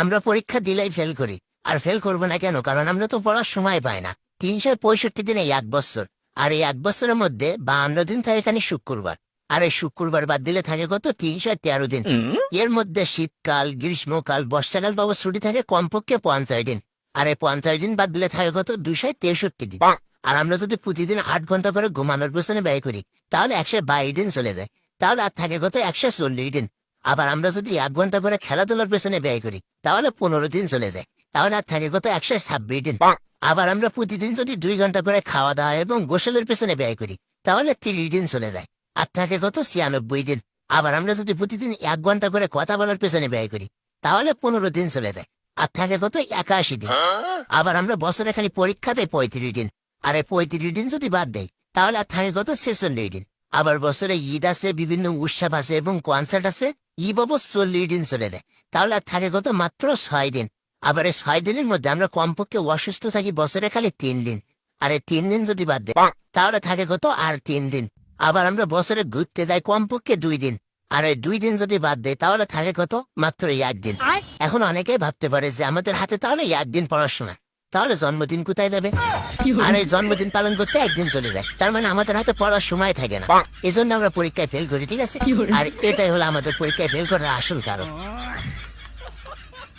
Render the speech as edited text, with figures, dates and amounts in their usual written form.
আমরা পরীক্ষা দিলেই ফেল করি। আর ফেল করবো না কেন? কারণ আমরা তো পড়ার সময় পাই না। 365 দিনে 1 বছর। আর এই 1 বছরের মধ্যে 52 দিন থাকে এখানে শুক্রবার। আর এই শুক্রবার বাদ দিলে থাকে কত? 313 দিন। এর মধ্যে শীতকাল, গ্রীষ্মকাল, বর্ষাকাল বাবু ছুটি থাকে কমপক্ষে 50 দিন। আর এই 50 দিন বাদ দিলে থাকে কত? 263 দিন। আর আমরা যদি প্রতিদিন 8 ঘন্টা করে ঘুমানোর পেছনে ব্যয় করি, তাহলে 122 দিন চলে যায়। তাহলে আর থাকে কত? 140 দিন। আবার আমরা যদি 1 ঘন্টা করে খেলাধুলার পেছনে ব্যয় করি, তাহলে 15 দিন চলে যায়। তাহলে আর থাকে কত? 126 দিন। আবার আমরা প্রতিদিন যদি 2 ঘন্টা করে খাওয়া দাওয়া এবং গোসলের পেছনে ব্যয় করি, তাহলে 30 দিন চলে যায়। আর থাকে কত? 96 দিন। আবার আমরা যদি প্রতিদিন 1 ঘন্টা করে কথা বলার পেছনে ব্যয় করি, তাহলে 15 দিন চলে যায়। আর থাকে কত? 81 দিন। আবার আমরা বছরে খালি পরীক্ষাতে 35 দিন। আর এই 35 দিন যদি বাদ দেয়, তাহলে আর থাকে কত? 46 দিন। আবার বছরে ঈদ আছে, বিভিন্ন উৎসব আছে এবং কনসার্ট আছে, ই বাবু 40 দিন চলে যায়। তাহলে আর থাকে কত? মাত্র 6 দিন। আবার এই 6 দিনের মধ্যে আমরা কমপক্ষে অসুস্থ থাকি বছরে খালি 3 দিন। আর এই 3 দিন যদি বাদ দেয়, তাহলে থাকে কত? আর 3 দিন। আবার আমরা বছরে ঘুরতে যাই কমপক্ষে 2 দিন। আর এই 2 দিন যদি বাদ দেয়, তাহলে থাকে কত? মাত্র 1 দিন। এখন অনেকেই ভাবতে পারে যে আমাদের হাতে তাহলে 1 দিন পড়াশোনা, তাহলে জন্মদিন কোথায় যাবে? আর এই জন্মদিন পালন করতে 1 দিন চলে যায়। তার মানে আমাদের হাতে পড়ার সময় থাকে না। এই জন্য আমরা পরীক্ষায় ফেল করি, ঠিক আছে? আর এটাই হলো আমাদের পরীক্ষায় ফেল করার আসল কারণ।